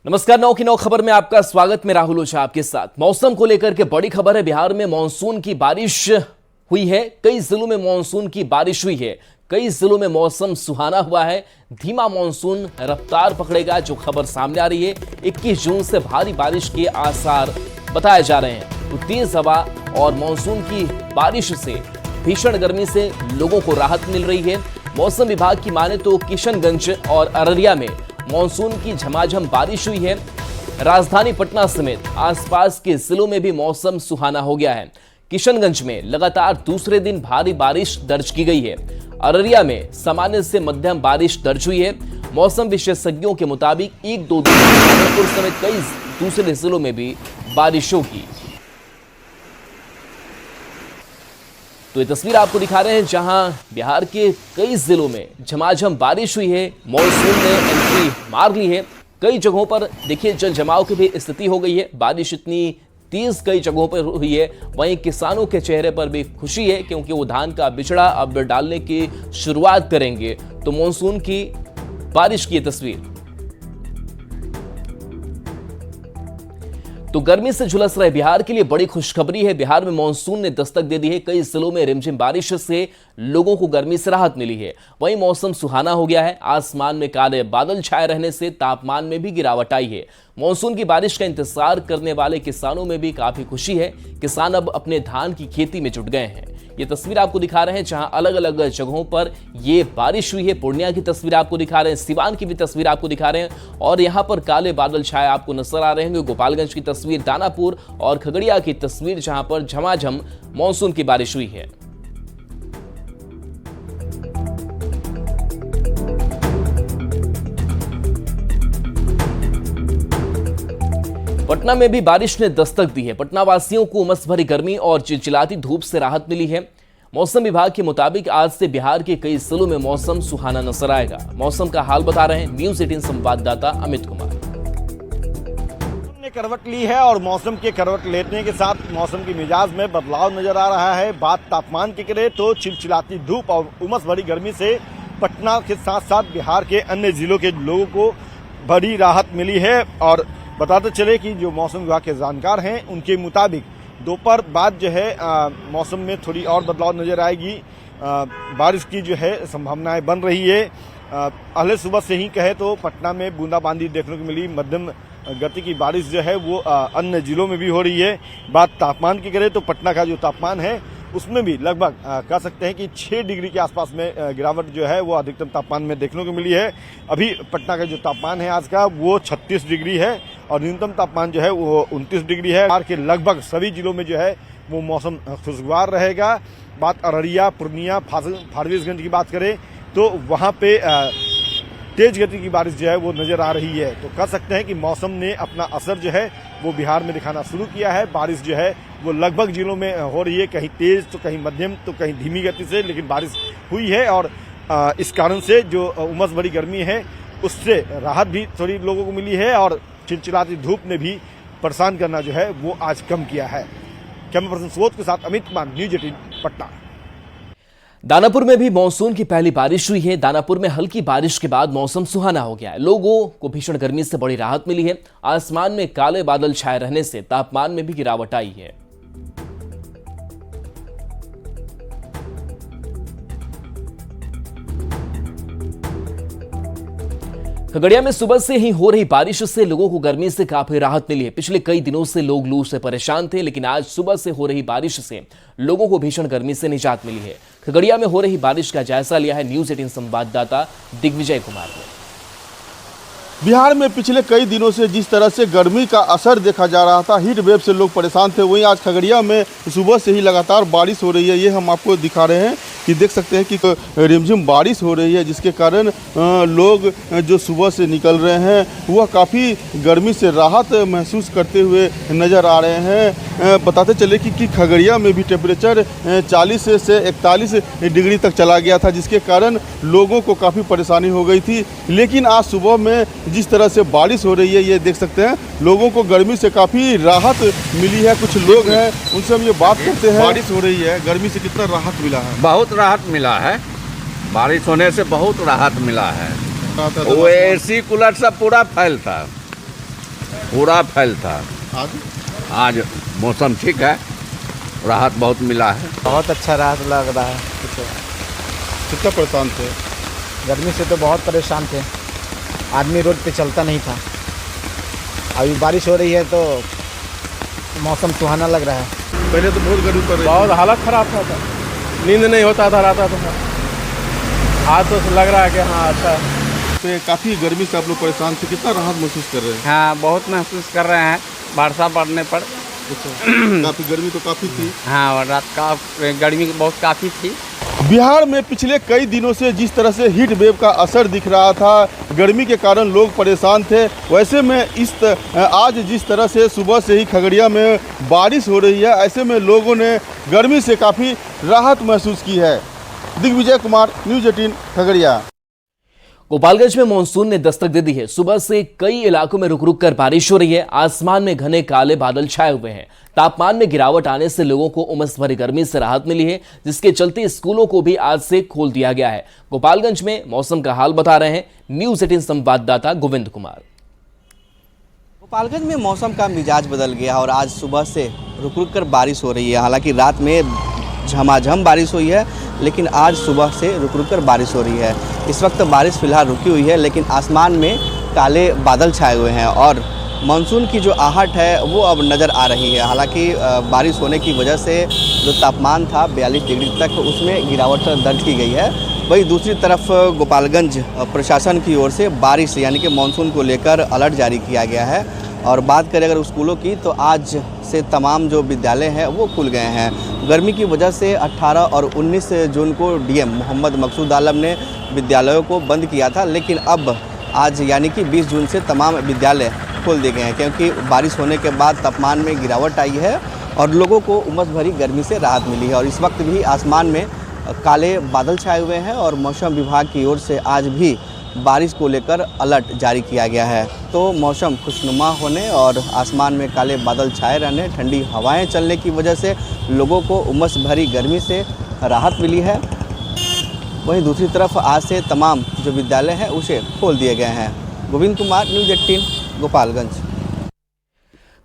नमस्कार। 9 की 9 खबर में आपका स्वागत। मैं राहुल ओझा आपके साथ। मौसम को लेकर के बड़ी खबर है। बिहार में मानसून की बारिश हुई है। कई जिलों में मानसून की बारिश हुई है। कई जिलों में मौसम सुहाना हुआ है। धीमा मानसून रफ्तार पकड़ेगा, जो खबर सामने आ रही है। 21 जून से भारी बारिश के आसार बताए जा रहे हैं। तो तेज हवा और मानसून की बारिश से भीषण गर्मी से लोगों को राहत मिल रही है। मौसम विभाग की माने तो किशनगंज और अररिया में मानसून की झमाझम बारिश हुई है। राजधानी पटना समेत आसपास के जिलों में भी मौसम सुहाना हो गया है। किशनगंज में लगातार दूसरे दिन भारी बारिश दर्ज की गई है। अररिया में सामान्य से मध्यम बारिश दर्ज हुई है। मौसम विशेषज्ञों के मुताबिक 1-2 दिन भागलपुर समेत कई दूसरे जिलों में भी बारिश होगी। तो ये तस्वीर आपको दिखा रहे हैं, जहां बिहार के कई जिलों में झमाझम बारिश हुई है। मॉनसून ने एंट्री मार ली है। कई जगहों पर देखिए जल जमाव की भी स्थिति हो गई है। बारिश इतनी तेज कई जगहों पर हुई है। वहीं किसानों के चेहरे पर भी खुशी है, क्योंकि वो धान का बिचड़ा अब डालने की शुरुआत करेंगे। तो मॉनसून की बारिश की तस्वीर। तो गर्मी से झुलस रहे बिहार के लिए बड़ी खुशखबरी है। बिहार में मानसून ने दस्तक दे दी है। कई जिलों में रिमझिम बारिश से लोगों को गर्मी से राहत मिली है। वहीं मौसम सुहाना हो गया है। आसमान में काले बादल छाए रहने से तापमान में भी गिरावट आई है। मानसून की बारिश का इंतजार करने वाले किसानों में भी काफी खुशी है। किसान अब अपने धान की खेती में जुट गए हैं। ये तस्वीर आपको दिखा रहे हैं, जहां अलग अलग जगहों पर ये बारिश हुई है। पूर्णिया की तस्वीर आपको दिखा रहे हैं, सिवान की भी तस्वीर आपको दिखा रहे हैं, और यहां पर काले बादल छाए आपको नजर आ रहे होंगे। गोपालगंज की तस्वीर, दानापुर और खगड़िया की तस्वीर, जहां पर झमाझम मानसून की बारिश हुई है। पटना में भी बारिश ने दस्तक दी है। पटना वासियों को उमस भरी गर्मी और चिलचिलाती धूप से राहत मिली है। मौसम विभाग के मुताबिक आज से बिहार के कई जिलों में मौसम सुहाना नजर आएगा। मौसम का हाल बता रहे हैं न्यूज 18 संवाददाता अमित कुमार। ने करवट ली है और मौसम के करवट लेने के साथ मौसम की मिजाज में बदलाव नजर आ रहा है। बात तापमान की करें तो चिलचिलाती धूप और उमस भरी गर्मी से पटना के साथ साथ बिहार के अन्य जिलों के लोगों को बड़ी राहत मिली है। और बताते चले कि जो मौसम विभाग के जानकार हैं, उनके मुताबिक दोपहर बाद जो है मौसम में थोड़ी और बदलाव नजर आएगी। बारिश की जो है संभावनाएं बन रही है। पहले सुबह से ही कहे तो पटना में बूंदाबांदी देखने को मिली। मध्यम गति की बारिश जो है वो अन्य जिलों में भी हो रही है। बात तापमान की करें तो पटना का जो तापमान है उसमें भी लगभग कह सकते हैं कि 6 डिग्री के आसपास में गिरावट जो है वो अधिकतम तापमान में देखने को मिली है। अभी पटना का जो तापमान है आज का वो 36 डिग्री है और न्यूनतम तापमान जो है वो 29 डिग्री है। बिहार के लगभग सभी जिलों में जो है वो मौसम खुशगवार रहेगा। बात अररिया, पूर्णिया, फारबिसगंज की बात करें तो वहाँ पे तेज गति की बारिश जो है वो नजर आ रही है। तो कह सकते हैं कि मौसम ने अपना असर जो है वो बिहार में दिखाना शुरू किया है। बारिश जो है वो लगभग जिलों में हो रही है, कहीं तेज तो कहीं मध्यम तो कहीं धीमी गति से, लेकिन बारिश हुई है। और इस कारण से जो उमस भरी गर्मी है उससे राहत भी थोड़ी लोगों को मिली है और चिलचिलाती धूप ने भी परेशान करना जो है वो आज कम किया है। कैमरा पर्सन सुबोध के साथ अमित कुमार, न्यूज 18 पटना। दानापुर में भी मानसून की पहली बारिश हुई है। दानापुर में हल्की बारिश के बाद मौसम सुहाना हो गया है। लोगों को भीषण गर्मी से बड़ी राहत मिली है। आसमान में काले बादल छाए रहने से तापमान में भी गिरावट आई है। खगड़िया में सुबह से ही हो रही बारिश से लोगों को गर्मी से काफी राहत मिली है। पिछले कई दिनों से लोग लू से परेशान थे, लेकिन आज सुबह से हो रही बारिश से लोगों को भीषण गर्मी से निजात मिली है। खगड़िया में हो रही बारिश का जायजा लिया है न्यूज 18 संवाददाता दिग्विजय कुमार ने। बिहार में पिछले कई दिनों से जिस तरह से गर्मी का असर देखा जा रहा था, हीट वेव से लोग परेशान थे, वहीं आज खगड़िया में सुबह से ही लगातार बारिश हो रही है। ये हम आपको दिखा रहे हैं कि देख सकते हैं कि रिमझिम बारिश हो रही है, जिसके कारण लोग जो सुबह से निकल रहे हैं वह काफ़ी गर्मी से राहत महसूस करते हुए नज़र आ रहे हैं। बताते चले कि खगड़िया में भी टेम्परेचर 40 से 41 डिग्री तक चला गया था, जिसके कारण लोगों को काफ़ी परेशानी हो गई थी। लेकिन आज सुबह में जिस तरह से बारिश हो रही है, ये देख सकते हैं लोगों को गर्मी से काफ़ी राहत मिली है। कुछ लोग हैं उनसे हम ये बात करते हैं। बारिश हो रही है, गर्मी से कितना राहत मिला है? बहुत राहत मिला है। बारिश होने से बहुत राहत मिला है। वो एसी कूलर सब पूरा फैल था। पूरा फैल था। आज आज मौसम ठीक है, राहत बहुत मिला है। बहुत अच्छा राहत लग रहा है। कितना परेशान थे? गर्मी से तो बहुत परेशान थे, आदमी रोड पे चलता नहीं था। अभी बारिश हो रही है तो मौसम सुहाना लग रहा है। पहले तो बहुत गर्मी पड़ रही बहुत हालत खराब था, नींद नहीं होता था, रहता था। आज तो लग रहा है कि हाँ अच्छा है। थी, काफ़ी गर्मी से आप लोग परेशान थे, कितना राहत महसूस कर रहे हैं? हाँ बहुत महसूस कर रहे हैं वर्षा पड़ने पर। काफ़ी गर्मी तो काफ़ी थी। हाँ और रात का गर्मी बहुत काफ़ी थी। बिहार में पिछले कई दिनों से जिस तरह से हीट वेव का असर दिख रहा था, गर्मी के कारण लोग परेशान थे, वैसे में आज जिस तरह से सुबह से ही खगड़िया में बारिश हो रही है, ऐसे में लोगों ने गर्मी से काफ़ी राहत महसूस की है। दिग्विजय कुमार, न्यूज़ 18 खगड़िया। गोपालगंज में मानसून ने दस्तक दे दी है। सुबह से कई इलाकों में रुक रुक कर बारिश हो रही है। आसमान में घने काले बादल छाए हुए हैं। तापमान में गिरावट आने से लोगों को उमस भरी गर्मी से राहत मिली है, जिसके चलते स्कूलों को भी आज से खोल दिया गया है। गोपालगंज में मौसम का हाल बता रहे हैं न्यूज़ 18 संवाददाता गोविंद कुमार। गोपालगंज में मौसम का मिजाज बदल गया और आज सुबह से रुक रुक कर बारिश हो रही है। हालांकि रात में झमाझम बारिश हुई है, लेकिन आज सुबह से रुक रुक कर बारिश हो रही है। इस वक्त बारिश फिलहाल रुकी हुई है, लेकिन आसमान में काले बादल छाए हुए हैं और मानसून की जो आहट है वो अब नज़र आ रही है। हालांकि बारिश होने की वजह से जो तापमान था 42 डिग्री तक, उसमें गिरावट दर्ज की गई है। वहीं दूसरी तरफ गोपालगंज प्रशासन की ओर से बारिश यानी कि मानसून को लेकर अलर्ट जारी किया गया है। और बात करें अगर स्कूलों की, तो आज से तमाम जो विद्यालय हैं वो खुल गए हैं। गर्मी की वजह से 18 और 19 जून को डीएम मोहम्मद मकसूद आलम ने विद्यालयों को बंद किया था, लेकिन अब आज यानी कि 20 जून से तमाम विद्यालय खोल दिए गए हैं, क्योंकि बारिश होने के बाद तापमान में गिरावट आई है और लोगों को उमस भरी गर्मी से राहत मिली है। और इस वक्त भी आसमान में काले बादल छाए हुए हैं और मौसम विभाग की ओर से आज भी बारिश को लेकर अलर्ट जारी किया गया है। तो मौसम खुशनुमा होने और आसमान में काले बादल छाए रहने, ठंडी हवाएं चलने की वजह से लोगों को उमस भरी गर्मी से राहत मिली है। वहीं दूसरी तरफ आज से तमाम जो विद्यालय हैं उसे खोल दिए गए हैं। गोविंद कुमार, न्यूज़ 18 गोपालगंज।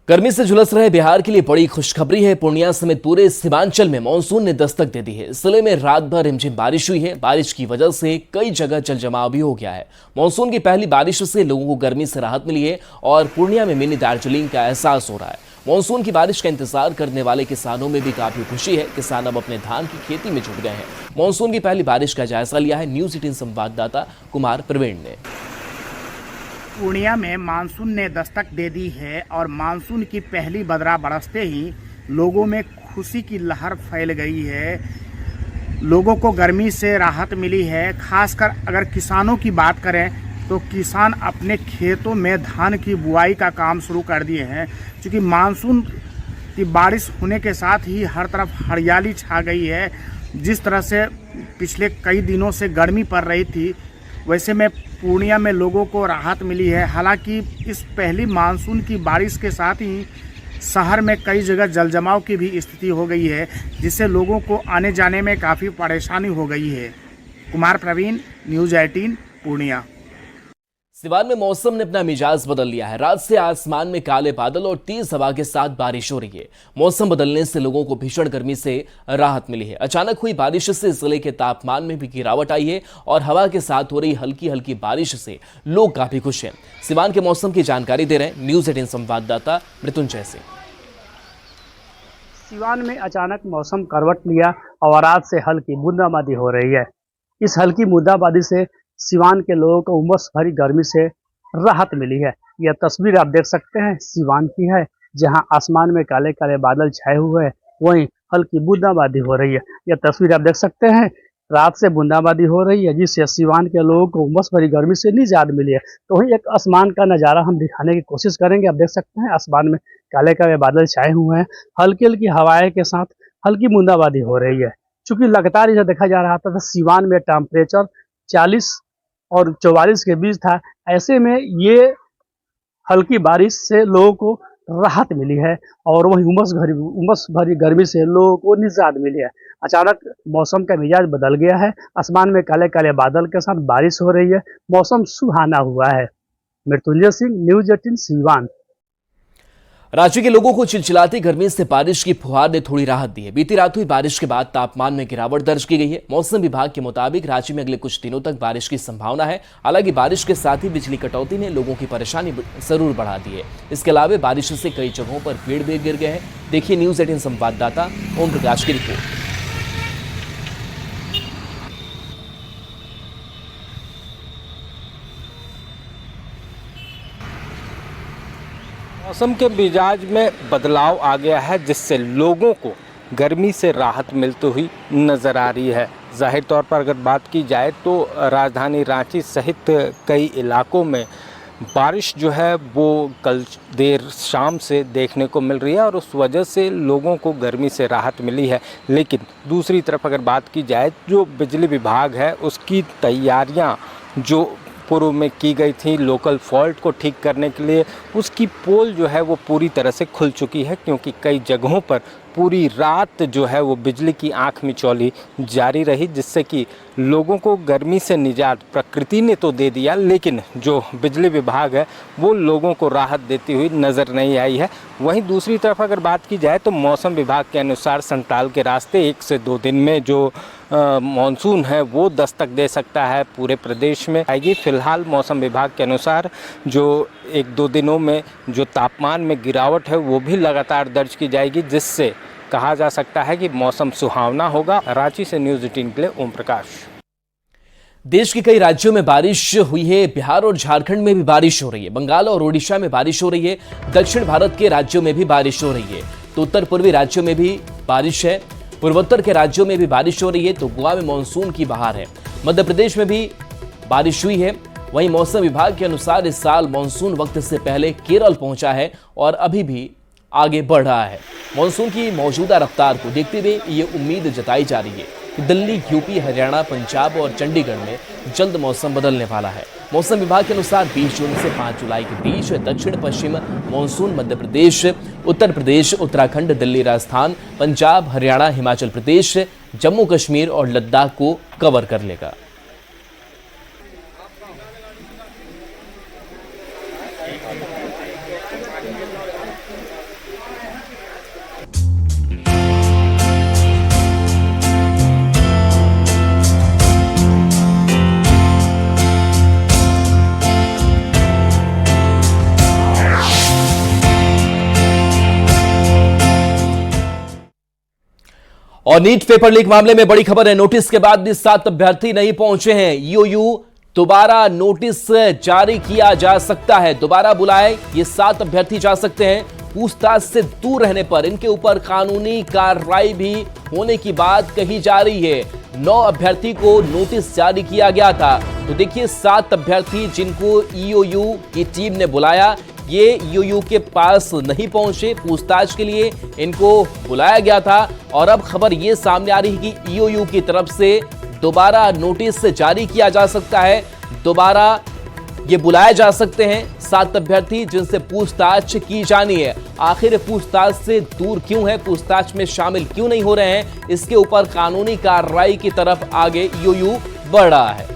गर्मी से झुलस रहे बिहार के लिए बड़ी खुशखबरी है। पूर्णिया समेत पूरे सीमांचल में मानसून ने दस्तक दे दी है। जिले में रात भर रिमझिम बारिश हुई है। बारिश की वजह से कई जगह जलजमाव भी हो गया है। मानसून की पहली बारिश से लोगों को गर्मी से राहत मिली है और पूर्णिया में मिनी दार्जिलिंग का एहसास हो रहा है। मानसून की बारिश का इंतजार करने वाले किसानों में भी काफी खुशी है। किसान अब अपने धान की खेती में जुट गए हैं। मानसून की पहली बारिश का जायजा लिया है न्यूज़ 18 संवाददाता कुमार प्रवीण ने। पूर्णिया में मानसून ने दस्तक दे दी है और मानसून की पहली बदरा बरसते ही लोगों में खुशी की लहर फैल गई है। लोगों को गर्मी से राहत मिली है। खासकर अगर किसानों की बात करें तो किसान अपने खेतों में धान की बुआई का काम शुरू कर दिए हैं। क्योंकि मानसून की बारिश होने के साथ ही हर तरफ हरियाली छा गई है। जिस तरह से पिछले कई दिनों से गर्मी पड़ रही थी, वैसे में पूर्णिया में लोगों को राहत मिली है। हालांकि इस पहली मानसून की बारिश के साथ ही शहर में कई जगह जलजमाव की भी स्थिति हो गई है, जिससे लोगों को आने जाने में काफ़ी परेशानी हो गई है। कुमार प्रवीण, न्यूज़ 18 पूर्णिया। सिवान में मौसम ने अपना मिजाज बदल लिया है। रात से आसमान में काले बादल और तेज हवा के साथ बारिश हो रही है। मौसम बदलने से लोगों को भीषण गर्मी से राहत मिली है। अचानक हुई बारिश से जिले के तापमान में भी गिरावट आई है और हवा के साथ हो रही हल्की हल्की बारिश से लोग काफी खुश हैं। सिवान के मौसम की जानकारी दे रहे हैं न्यूज़ 18 संवाददाता मृत्युंजय सिंह। सिवान में अचानक मौसम करवट लिया और रात से हल्की बूंदाबांदी हो रही है। इस हल्की बूंदाबांदी से सिवान के लोगों को उमस भरी गर्मी से राहत मिली है। यह तस्वीर आप देख सकते हैं सिवान की है, जहां आसमान में काले काले बादल छाए हुए हैं, वहीं हल्की बूंदाबांदी हो रही है। यह तस्वीर आप देख सकते हैं, रात से बूंदाबांदी हो रही है, जिससे सिवान के लोगों को उमस भरी गर्मी से निजात मिली है। तो वही एक आसमान का नज़ारा हम दिखाने की कोशिश करेंगे। आप देख सकते हैं आसमान में काले काले बादल छाए हुए हैं, हल्की हल्की हवाएं के साथ हल्की बूंदाबांदी हो रही है। चूंकि लगातार इसे देखा जा रहा था सिवान में टेम्परेचर 40 और 44 के बीच था। ऐसे में ये हल्की बारिश से लोगों को राहत मिली है और वही उमस भरी गर्मी से लोगों को निजात मिली है। अचानक मौसम का मिजाज बदल गया है। आसमान में काले काले बादल के साथ बारिश हो रही है। मौसम सुहाना हुआ है। मृत्युंजय सिंह, न्यूज़ 18 सिवान। राज्य के लोगों को चिलचिलाती गर्मी से बारिश की फुहार ने थोड़ी राहत दी है। बीती रात हुई बारिश के बाद तापमान में गिरावट दर्ज की गई है। मौसम विभाग के मुताबिक राज्य में अगले कुछ दिनों तक बारिश की संभावना है। हालांकि बारिश के साथ ही बिजली कटौती ने लोगों की परेशानी जरूर बढ़ा दी है। इसके अलावा बारिश से कई जगहों पर पेड़ भी गिर गए हैं। देखिए न्यूज 18 संवाददाता ओम प्रकाश की रिपोर्ट। मौसम के मिजाज में बदलाव आ गया है, जिससे लोगों को गर्मी से राहत मिलती हुई नज़र आ रही है। जाहिर तौर पर अगर बात की जाए तो राजधानी रांची सहित कई इलाकों में बारिश जो है वो कल देर शाम से देखने को मिल रही है और उस वजह से लोगों को गर्मी से राहत मिली है। लेकिन दूसरी तरफ अगर बात की जाए, जो बिजली विभाग है उसकी तैयारियां जो पूर्व में की गई थी लोकल फॉल्ट को ठीक करने के लिए, उसकी पोल जो है वो पूरी तरह से खुल चुकी है, क्योंकि कई जगहों पर पूरी रात जो है वो बिजली की आंख मिचौली जारी रही, जिससे कि लोगों को गर्मी से निजात प्रकृति ने तो दे दिया, लेकिन जो बिजली विभाग है वो लोगों को राहत देती हुई नज़र नहीं आई है। वहीं दूसरी तरफ अगर बात की जाए तो मौसम विभाग के अनुसार संताल के रास्ते 1 से 2 दिन में जो मानसून है वो दस्तक दे सकता है, पूरे प्रदेश में आएगी। फिलहाल मौसम विभाग के अनुसार जो 1-2 दिनों में जो तापमान में गिरावट है वो भी लगातार दर्ज की जाएगी, जिससे कहा जा सकता है कि मौसम सुहावना होगा। रांची से न्यूज़ 18 के लिए ओम प्रकाश। देश के कई राज्यों में बारिश हुई है। बिहार और झारखंड में भी बारिश हो रही है। बंगाल और ओडिशा में बारिश हो रही है। दक्षिण भारत के राज्यों में भी बारिश हो रही है। तो उत्तर पूर्वी राज्यों में भी बारिश है। पूर्वोत्तर के राज्यों में भी बारिश हो रही है। तो गोवा में मानसून की बहार है। मध्य प्रदेश में भी बारिश हुई है। वहीं मौसम विभाग के अनुसार इस साल मानसून वक्त से पहले केरल पहुंचा है और अभी भी आगे बढ़ रहा है। मानसून की मौजूदा रफ्तार को देखते हुए ये उम्मीद जताई जा रही है कि दिल्ली, यूपी, हरियाणा, पंजाब और चंडीगढ़ में जल्द मौसम बदलने वाला है। मौसम विभाग के अनुसार 20 जून से 5 जुलाई के बीच दक्षिण पश्चिम मानसून मध्य प्रदेश, उत्तर प्रदेश, उत्तराखंड, दिल्ली, राजस्थान, पंजाब, हरियाणा, हिमाचल प्रदेश, जम्मू कश्मीर और लद्दाख को कवर कर लेगा। और नीट पेपर लीक मामले में बड़ी खबर है। नोटिस के बाद भी 7 अभ्यर्थी नहीं पहुंचे हैं। ईओयू दोबारा नोटिस जारी किया जा सकता है। दोबारा बुलाए ये 7 अभ्यर्थी जा सकते हैं। पूछताछ से दूर रहने पर इनके ऊपर कानूनी कार्रवाई भी होने की बात कही जा रही है। 9 अभ्यर्थी को नोटिस जारी किया गया था। तो देखिए 7 अभ्यर्थी जिनको ईओयू की टीम ने बुलाया, ये ईओयू के पास नहीं पहुंचे। पूछताछ के लिए इनको बुलाया गया था और अब खबर ये सामने आ रही है कि ईओयू की तरफ से दोबारा नोटिस जारी किया जा सकता है। दोबारा ये बुलाए जा सकते हैं 7 अभ्यर्थी जिनसे पूछताछ की जानी है। आखिर पूछताछ से दूर क्यों है, पूछताछ में शामिल क्यों नहीं हो रहे हैं, इसके ऊपर कानूनी कार्रवाई की तरफ आगे ईओयू बढ़ रहा है।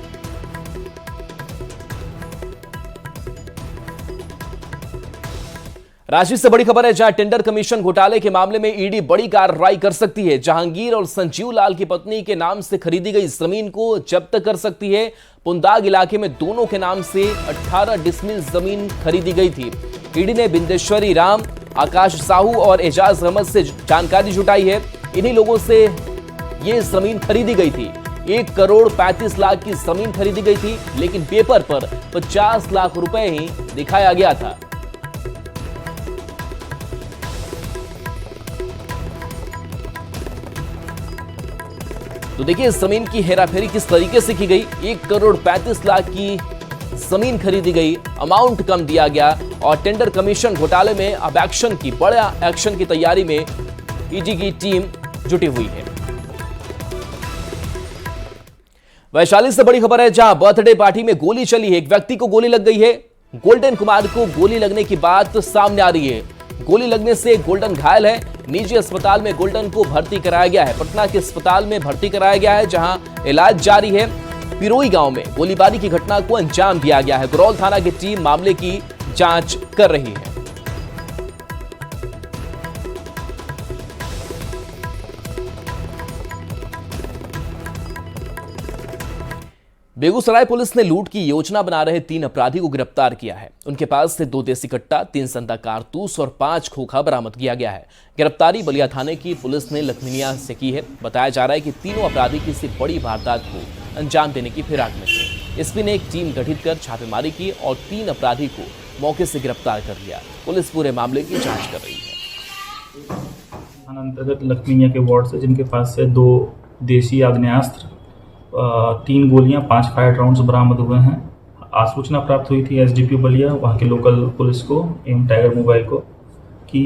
रांची से बड़ी खबर है, जहां टेंडर कमीशन घोटाले के मामले में ईडी बड़ी कार्रवाई कर सकती है। जहांगीर और संजीव लाल की पत्नी के नाम से खरीदी गई जमीन को जब्त कर सकती है। पुंदाग इलाके में दोनों के नाम से 18 डिसमिल जमीन खरीदी गई थी। ईडी ने बिंदेश्वरी राम, आकाश साहू और एजाज अहमद से जानकारी जुटाई है। इन्हीं लोगों से ये जमीन खरीदी गई थी। 1 करोड़ 35 लाख की जमीन खरीदी गई थी, लेकिन पेपर पर 50 लाख रुपए ही दिखाया गया था। तो देखिए इस जमीन की हेराफेरी किस तरीके से की गई। 1 करोड़ 35 लाख की जमीन खरीदी गई, अमाउंट कम दिया गया और टेंडर कमीशन घोटाले में अब एक्शन की, बड़ा एक्शन की तैयारी में ईडी की टीम जुटी हुई है। वैशाली से बड़ी खबर है, जहां बर्थडे पार्टी में गोली चली है। एक व्यक्ति को गोली लग गई है। गोल्डन कुमार को गोली लगने की बात सामने आ रही है। गोली लगने से गोल्डन घायल है। निजी अस्पताल में गोल्डन को भर्ती कराया गया है। पटना के अस्पताल में भर्ती कराया गया है, जहां इलाज जारी है। पिरोई गांव में गोलीबारी की घटना को अंजाम दिया गया है। गुरौल थाना की टीम मामले की जांच कर रही है। बेगूसराय पुलिस ने लूट की योजना बना रहे 3 अपराधी को गिरफ्तार किया है। उनके पास से 2 देसी कट्टा, 3 संता कारतूस और 5 खोखा बरामद किया गया है। गिरफ्तारी बलिया थाने की पुलिस ने लखमीनिया से की है। बताया जा रहा है कि तीनों अपराधी किसी बड़ी वारदात को अंजाम देने की फिराक में थे। एसपी ने एक टीम गठित कर छापेमारी की और 3 अपराधी को मौके से गिरफ्तार कर लिया। पुलिस पूरे मामले की जाँच कर रही है। थाना अंतर्गत लखमीनिया के वार्ड से जिनके पास से 2 देसी आग्नेयास्त्र, 3 गोलियां, 5 फायर राउंड्स बरामद हुए हैं। आज सूचना प्राप्त हुई थी एसडीपीओ बलिया वहां के लोकल पुलिस को एवं टाइगर मोबाइल को कि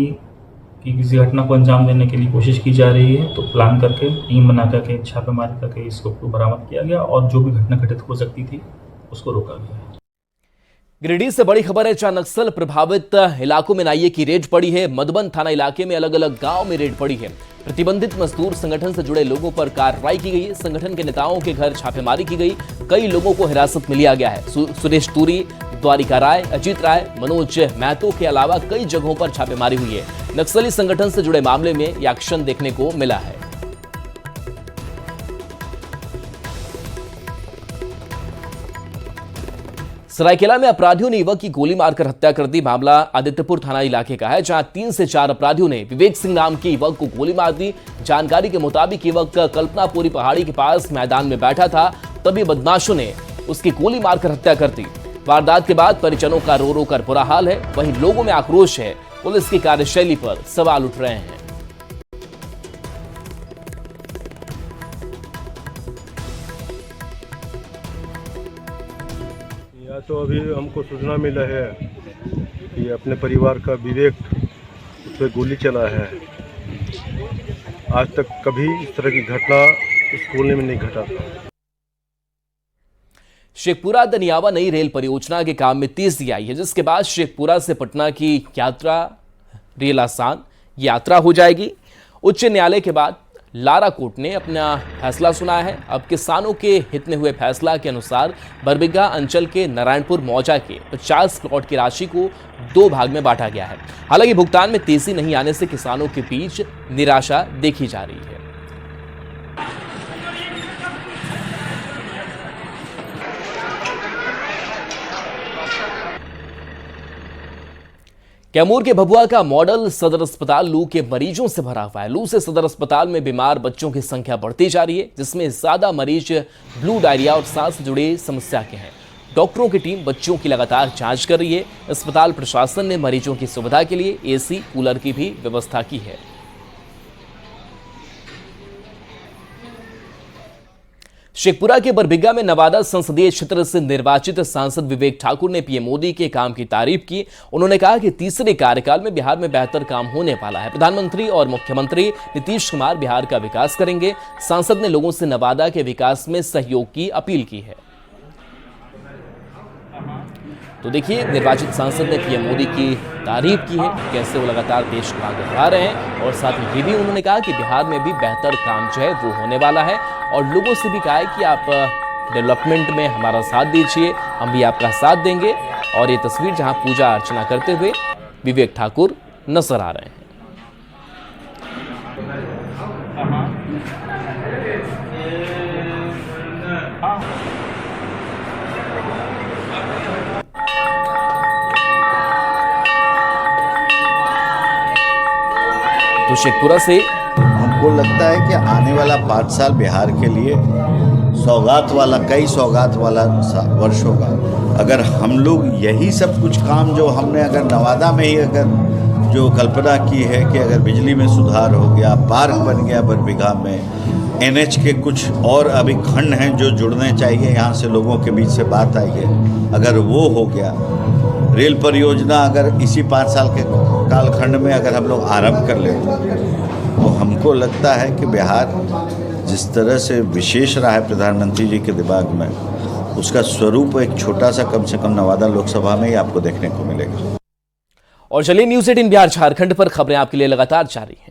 किसी घटना को अंजाम देने के लिए कोशिश की जा रही है, तो प्लान करके टीम बना करके छापेमारी करके इसको बरामद किया गया और जो भी घटना घटित हो सकती थी उसको रोका गया। गिरिडीह से बड़ी खबर है, जहां नक्सल प्रभावित इलाकों में एनआईए की रेड पड़ी है। मधुबन थाना इलाके में अलग अलग गांव में रेड पड़ी है। प्रतिबंधित मजदूर संगठन से जुड़े लोगों पर कार्रवाई की गई है। संगठन के नेताओं के घर छापेमारी की गई। कई लोगों को हिरासत में लिया गया है। सुरेश तूरी, द्वारिका राय, अजीत राय, मनोज महतो के अलावा कई जगहों पर छापेमारी हुई है। नक्सली संगठन से जुड़े मामले में यह एक्शन देखने को मिला है। सरायकेला में अपराधियों ने युवक की गोली मारकर हत्या कर दी। मामला आदित्यपुर थाना इलाके का है, जहां 3 से 4 अपराधियों ने विवेक सिंह नाम के युवक को गोली मार दी। जानकारी के मुताबिक युवक कल्पनापुरी पहाड़ी के पास मैदान में बैठा था, तभी बदमाशों ने उसकी गोली मारकर हत्या कर दी। वारदात के बाद परिजनों का रो रो कर बुरा हाल है। वहीं लोगों में आक्रोश है। पुलिस की कार्यशैली पर सवाल उठ रहे हैं। तो अभी हमको सूचना मिला है कि अपने परिवार का विवेक उस पर गोली चला है। आज तक कभी इस तरह की घटना इस कॉलोनी में नहीं घटा था। शेखपुरा दनियावा नई रेल परियोजना के काम में तेजी आई है, जिसके बाद शेखपुरा से पटना की यात्रा रेल आसान यात्रा हो जाएगी। उच्च न्यायालय के बाद लारा कोर्ट ने अपना फैसला सुनाया है। अब किसानों के हित में हुए फैसला के अनुसार बरबीघा अंचल के नारायणपुर मौजा के 50 प्लॉट की राशि को 2 भाग में बांटा गया है। हालांकि भुगतान में तेजी नहीं आने से किसानों के बीच निराशा देखी जा रही है। कैमूर के भभुआ का मॉडल सदर अस्पताल लू के मरीजों से भरा हुआ है। लू से सदर अस्पताल में बीमार बच्चों की संख्या बढ़ती जा रही है, जिसमें ज्यादा मरीज ब्लू डायरिया और सांस से जुड़ी समस्या के हैं। डॉक्टरों की टीम बच्चों की लगातार जांच कर रही है। अस्पताल प्रशासन ने मरीजों की सुविधा के लिए एसी, कूलर की भी व्यवस्था की है। शेखपुरा के बरबीघा में नवादा संसदीय क्षेत्र से निर्वाचित सांसद विवेक ठाकुर ने पीएम मोदी के काम की तारीफ की। उन्होंने कहा कि तीसरे कार्यकाल में बिहार में बेहतर काम होने वाला है। प्रधानमंत्री और मुख्यमंत्री नीतीश कुमार बिहार का विकास करेंगे। सांसद ने लोगों से नवादा के विकास में सहयोग की अपील की है। तो देखिए, निर्वाचित सांसद ने पीएम मोदी की तारीफ की है, कैसे वो लगातार देश को आगे बढ़ा रहे हैं। और साथ ही ये भी उन्होंने कहा कि बिहार में भी बेहतर काम जो है वो होने वाला है। और लोगों से भी कहा है कि आप डेवलपमेंट में हमारा साथ दीजिए, हम भी आपका साथ देंगे। और ये तस्वीर जहां पूजा अर्चना करते हुए विवेक ठाकुर नजर आ रहे हैं। तो शेखपुरा से हमको लगता है कि आने वाला 5 साल बिहार के लिए कई सौगात वाला वर्ष होगा। अगर हम लोग यही सब कुछ काम जो हमने अगर नवादा में ही अगर जो कल्पना की है कि अगर बिजली में सुधार हो गया, पार्क बन गया बरबीघा में, एनएच के कुछ और अभी खंड हैं जो जुड़ने चाहिए, यहाँ से लोगों के बीच से बात आई है, अगर वो हो गया, रेल परियोजना अगर इसी 5 साल के कालखंड में अगर हम लोग आरंभ कर लेते तो हमको लगता है कि बिहार जिस तरह से विशेष रहा है प्रधानमंत्री जी के दिमाग में, उसका स्वरूप एक छोटा सा कम से कम नवादा लोकसभा में ही आपको देखने को मिलेगा। और चलिए, न्यूज़ 18 बिहार झारखंड पर खबरें आपके लिए लगातार जारी हैं।